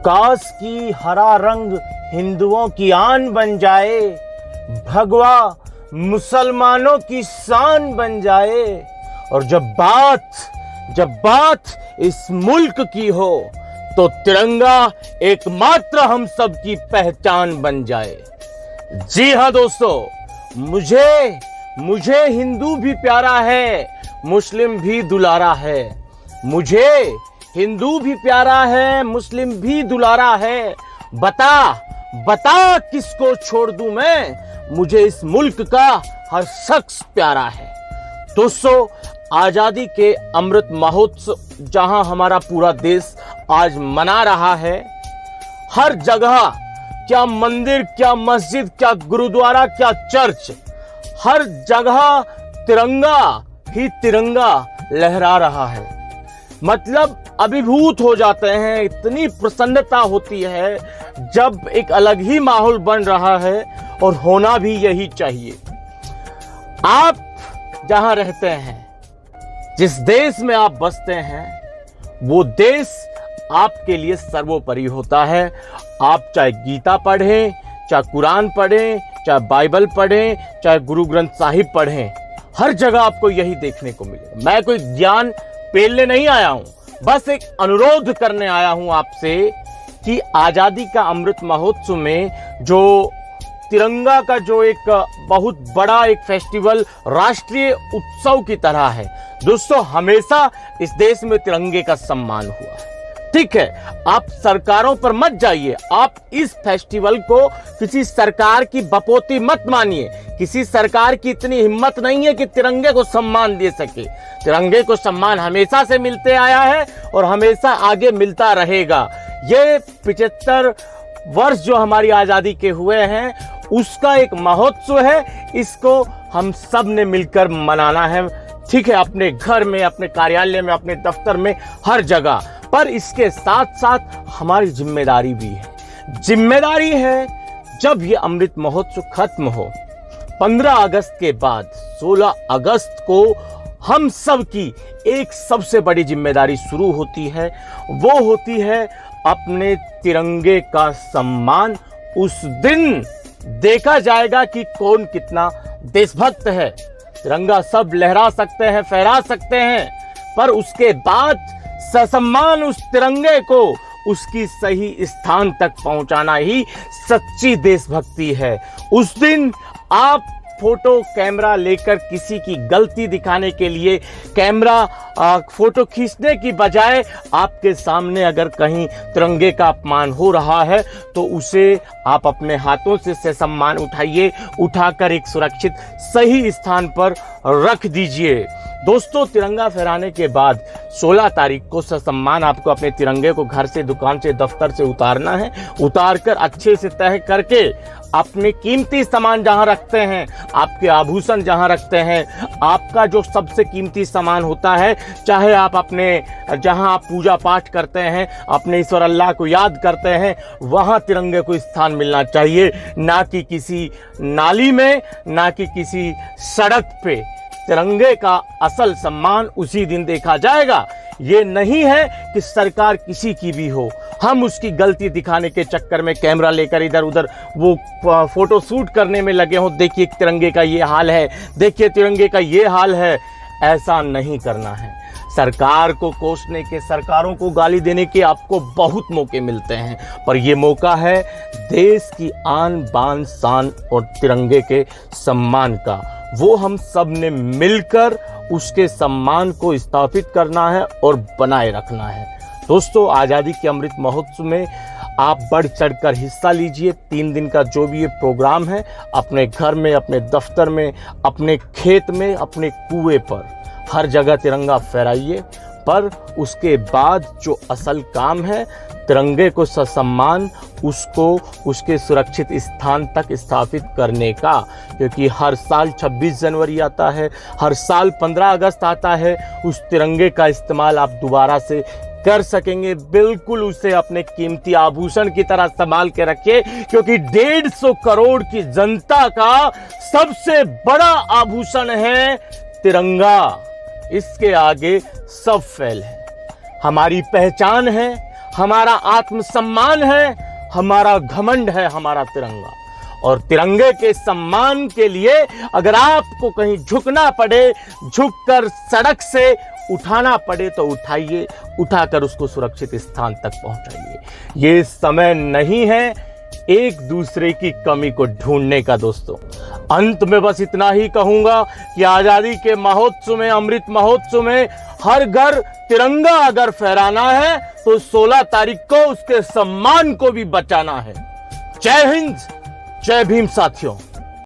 काश की हरा रंग हिंदुओं की आन बन जाए, भगवा मुसलमानों की शान बन जाए। और जब बात इस मुल्क की हो तो तिरंगा एकमात्र हम सब की पहचान बन जाए। जी हाँ दोस्तों, मुझे हिंदू भी प्यारा है, मुस्लिम भी दुलारा है। मुझे हिंदू भी प्यारा है, मुस्लिम भी दुलारा है। बता किसको छोड़ दूं मैं, मुझे इस मुल्क का हर शख्स प्यारा है। दोस्तों, आजादी के अमृत महोत्सव जहां हमारा पूरा देश आज मना रहा है, हर जगह, क्या मंदिर, क्या मस्जिद, क्या गुरुद्वारा, क्या चर्च, हर जगह तिरंगा ही तिरंगा लहरा रहा है। मतलब अभिभूत हो जाते हैं, इतनी प्रसन्नता होती है जब एक अलग ही माहौल बन रहा है, और होना भी यही चाहिए। आप जहां रहते हैं, जिस देश में आप बसते हैं, वो देश आपके लिए सर्वोपरि होता है। आप चाहे गीता पढ़ें, चाहे कुरान पढ़ें, चाहे बाइबल पढ़ें, चाहे गुरु ग्रंथ साहिब पढ़ें, हर जगह आपको यही देखने को मिलेगा। मैं कोई ज्ञान पेलने नहीं आया हूं, बस एक अनुरोध करने आया हूं आपसे कि आजादी का अमृत महोत्सव में जो तिरंगा का जो एक बहुत बड़ा एक फेस्टिवल, राष्ट्रीय उत्सव की तरह है दोस्तों, हमेशा इस देश में तिरंगे का सम्मान हुआ है। ठीक है, आप सरकारों पर मत जाइए, आप इस फेस्टिवल को किसी सरकार की बपोती मत मानिए। किसी सरकार की इतनी हिम्मत नहीं है कि तिरंगे को सम्मान दे सके। तिरंगे को सम्मान हमेशा से मिलते आया है और हमेशा आगे मिलता रहेगा। ये 75 वर्ष जो हमारी आजादी के हुए हैं, उसका एक महोत्सव है, इसको हम सब ने मिलकर मनाना है। ठीक है, अपने घर में, अपने कार्यालय में, अपने दफ्तर में, हर जगह। पर इसके साथ साथ हमारी जिम्मेदारी भी है। जिम्मेदारी है, जब ये अमृत महोत्सव खत्म हो, 15 अगस्त के बाद 16 अगस्त को हम सब की एक सबसे बड़ी जिम्मेदारी शुरू होती है। वो होती है अपने तिरंगे का सम्मान। उस दिन देखा जाएगा कि कौन कितना देशभक्त है। तिरंगा सब लहरा सकते हैं, फहरा सकते हैं, पर उसके बाद ससम्मान उस तिरंगे को उसकी सही स्थान तक पहुंचाना ही सच्ची देशभक्ति है। उस दिन आप फोटो कैमरा लेकर किसी की गलती दिखाने के लिए फोटो खींचने की बजाय आपके सामने अगर कहीं तिरंगे का अपमान हो रहा है तो उसे आप अपने हाथों से ससम्मान उठाइए, उठाकर एक सुरक्षित सही स्थान पर रख दीजिए। दोस्तों, तिरंगा फहराने के बाद 16 तारीख को ससम्मान आपको अपने तिरंगे को घर से, दुकान से, दफ्तर से उतारना है। उतारकर अच्छे से तह करके अपने कीमती सामान जहां रखते हैं, आपके आभूषण जहां रखते हैं, आपका जो सबसे कीमती सामान होता है, चाहे आप अपने जहां आप पूजा पाठ करते हैं, अपने ईश्वर अल्लाह को याद करते हैं, वहां तिरंगे को स्थान मिलना चाहिए, ना कि किसी नाली में, ना कि किसी सड़क पे। तिरंगे का असल सम्मान उसी दिन देखा जाएगा। ये नहीं है कि सरकार किसी की भी हो, हम उसकी गलती दिखाने के चक्कर में कैमरा लेकर इधर उधर वो फोटो शूट करने में लगे हों। देखिए तिरंगे का ये हाल है, देखिए तिरंगे का ये हाल है। ऐसा नहीं करना है। सरकार को कोसने के, सरकारों को गाली देने के आपको बहुत मौके मिलते हैं, पर यह मौका है देश की आन बान शान और तिरंगे के सम्मान का। वो हम सब ने मिलकर उसके सम्मान को स्थापित करना है और बनाए रखना है। दोस्तों, आज़ादी के अमृत महोत्सव में आप बढ़ चढ़कर हिस्सा लीजिए। 3 दिन का जो भी ये प्रोग्राम है, अपने घर में, अपने दफ्तर में, अपने खेत में, अपने कुएं पर, हर जगह तिरंगा फहराइए। पर उसके बाद जो असल काम है, तिरंगे को ससम्मान, उसको उसके सुरक्षित स्थान तक स्थापित करने का, क्योंकि हर साल 26 जनवरी आता है, हर साल 15 अगस्त आता है। उस तिरंगे का इस्तेमाल आप दोबारा से कर सकेंगे। बिल्कुल उसे अपने कीमती आभूषण की तरह संभाल के रखिए, क्योंकि 150 करोड़ की जनता का सबसे बड़ा आभूषण है तिरंगा। इसके आगे सब फेल है। हमारी पहचान है, हमारा आत्मसम्मान है, हमारा घमंड है हमारा तिरंगा। और तिरंगे के सम्मान के लिए अगर आपको कहीं झुकना पड़े, झुककर सड़क से उठाना पड़े तो उठाइए, उठाकर उसको सुरक्षित स्थान तक पहुंचाइए। ये समय नहीं है एक दूसरे की कमी को ढूंढने का दोस्तों। अंत में बस इतना ही कहूंगा कि आजादी के महोत्सव में, अमृत महोत्सव में हर घर तिरंगा अगर फहराना है तो 16 तारीख को उसके सम्मान को भी बचाना है। जय हिंद, जय भीम साथियों।